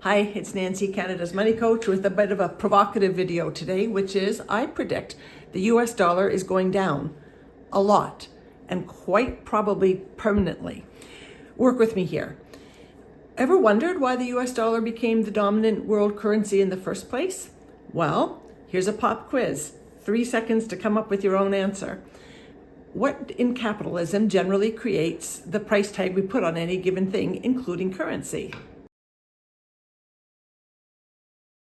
Hi, it's Nancy, Canada's Money Coach, with a bit of a provocative video today, which is I predict the US dollar is going down a lot and quite probably permanently. Work with me here. Ever wondered why the US dollar became the dominant world currency in the first place? Well, here's a pop quiz. 3 seconds to come up with your own answer. What in capitalism generally creates the price tag we put on any given thing, including currency?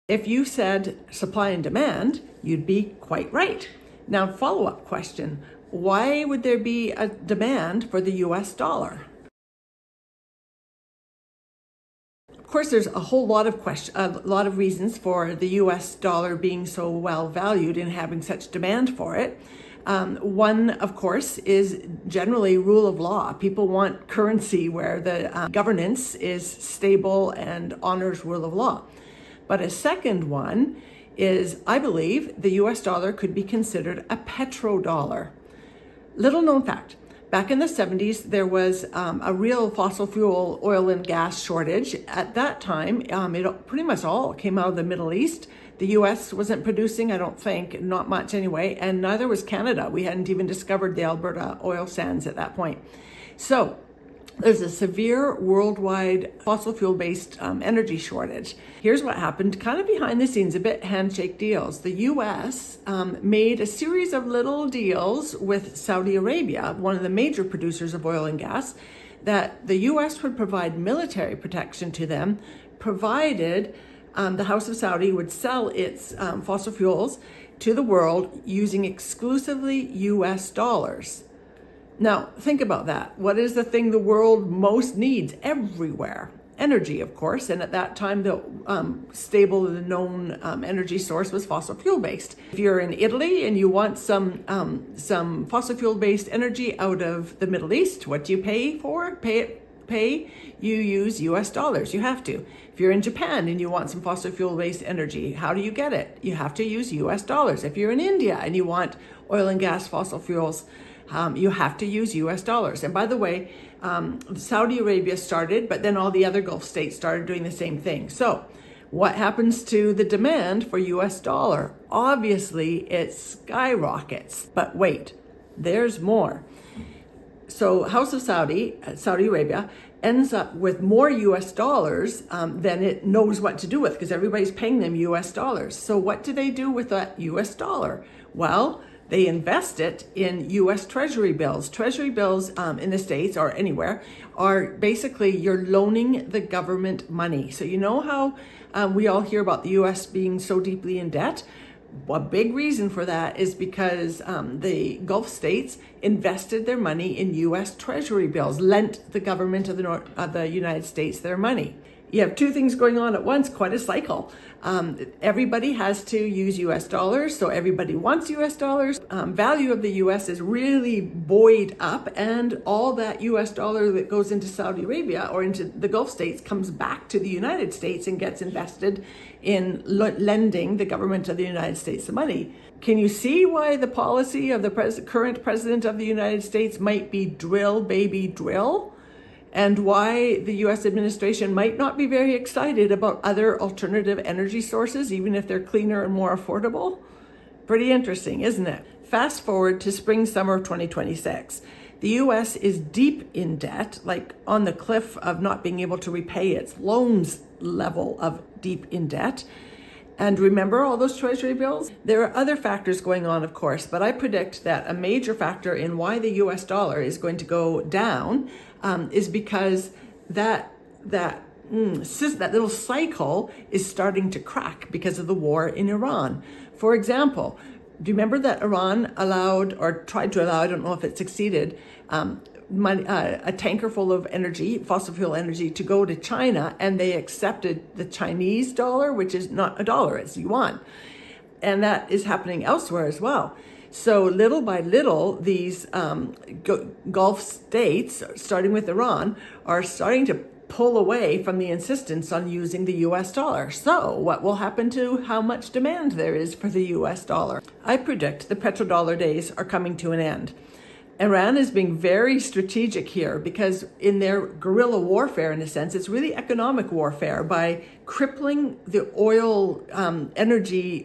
If you said supply and demand, you'd be quite right. Now, follow-up question. Why would there be a demand for the US dollar? Of course, there's a whole lot of reasons for the US dollar being so well valued and having such demand for it. One, of course, is generally rule of law. People want currency where the governance is stable and honors rule of law. But a second one is, I believe, the US dollar could be considered a petrodollar. Little known fact, back in the 70s, there was a real fossil fuel oil and gas shortage. At that time, it pretty much all came out of the Middle East. The US wasn't producing, I don't think, not much anyway, and neither was Canada. We hadn't even discovered the Alberta oil sands at that point. So there's a severe worldwide fossil fuel-based energy shortage. Here's what happened, kind of behind the scenes, a bit handshake deals. The US made a series of little deals with Saudi Arabia, one of the major producers of oil and gas, that the US would provide military protection to them, provided the House of Saudi would sell its fossil fuels to the world using exclusively US dollars. Now, think about that. What is the thing the world most needs everywhere? Energy, of course. And at that time, the stable and known energy source was fossil fuel based. If you're in Italy and you want some fossil fuel based energy out of the Middle East, what do you pay for? You use US dollars. You have to. If you're in Japan and you want some fossil fuel based energy, how do you get it? You have to use US dollars. If you're in India and you want oil and gas fossil fuels, you have to use US dollars. And by the way, Saudi Arabia started, but then all the other Gulf states started doing the same thing. So what happens to the demand for US dollar? Obviously, it skyrockets. But wait, there's more. So House of Saudi Arabia, ends up with more US dollars than it knows what to do with, because everybody's paying them US dollars. So what do they do with that US dollar? Well, they invest it in US Treasury bills. Treasury bills in the States or anywhere are basically you're loaning the government money. So you know how we all hear about the US being so deeply in debt? A big reason for that is because the Gulf states invested their money in US Treasury bills, lent the government of the United States their money. You have two things going on at once, quite a cycle. Everybody has to use US dollars, so everybody wants US dollars. Value of the US is really buoyed up, and all that US dollar that goes into Saudi Arabia or into the Gulf states comes back to the United States and gets invested in lending the government of the United States the money. Can you see why the policy of the current president of the United States might be drill, baby, drill? And why the US administration might not be very excited about other alternative energy sources, even if they're cleaner and more affordable? Pretty interesting, isn't it? Fast forward to spring, summer of 2026. The US is deep in debt, like on the cliff of not being able to repay its loans level of deep in debt. And remember all those treasury bills? There are other factors going on, of course, but I predict that a major factor in why the US dollar is going to go down is because that little cycle is starting to crack because of the war in Iran. For example, do you remember that Iran allowed or tried to allow, I don't know if it succeeded, a tanker full of energy, fossil fuel energy, to go to China, and they accepted the Chinese dollar, which is not a dollar, it's yuan. And that is happening elsewhere as well. So little by little, these Gulf states, starting with Iran, are starting to pull away from the insistence on using the US dollar. So what will happen to how much demand there is for the US dollar? I predict the petrodollar days are coming to an end. Iran is being very strategic here because in their guerrilla warfare, in a sense, it's really economic warfare by crippling the oil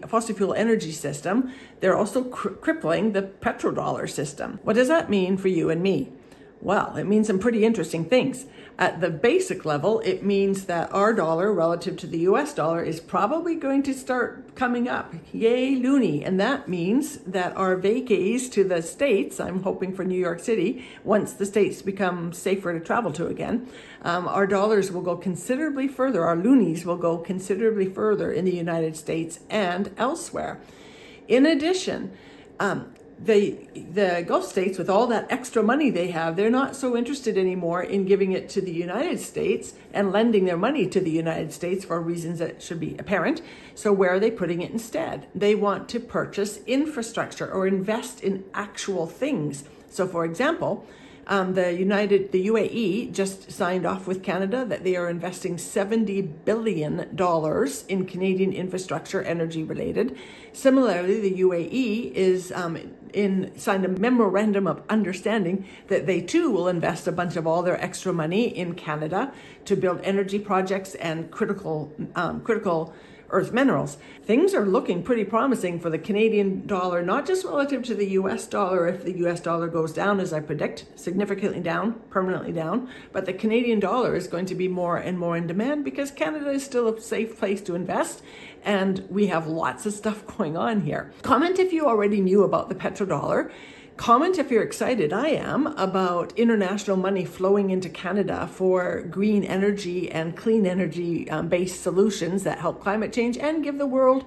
fossil fuel energy system. They're also crippling the petrodollar system. What does that mean for you and me? Well, it means some pretty interesting things. At the basic level, it means that our dollar relative to the US dollar is probably going to start coming up. Yay, loony. And that means that our vacays to the States, I'm hoping for New York City, once the States become safer to travel to again, our dollars will go considerably further, our loonies will go considerably further in the United States and elsewhere. In addition, the Gulf states, with all that extra money they have, they're not so interested anymore in giving it to the United States and lending their money to the United States for reasons that should be apparent. So where are they putting it instead? They want to purchase infrastructure or invest in actual things. So for example, the UAE just signed off with Canada that they are investing $70 billion in Canadian infrastructure, energy related. Similarly, the UAE is signed a memorandum of understanding that they too will invest a bunch of all their extra money in Canada to build energy projects and critical earth minerals. Things are looking pretty promising for the Canadian dollar, not just relative to the US dollar if the US dollar goes down, as I predict, significantly down, permanently down, but the Canadian dollar is going to be more and more in demand because Canada is still a safe place to invest and we have lots of stuff going on here. Comment if you already knew about the petrodollar. Comment if you're excited, I am, about international money flowing into Canada for green energy and clean energy based solutions that help climate change and give the world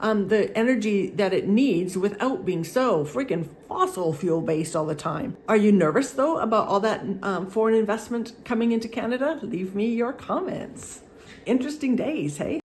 the energy that it needs without being so freaking fossil fuel based all the time. Are you nervous though about all that foreign investment coming into Canada? Leave me your comments. Interesting days, hey?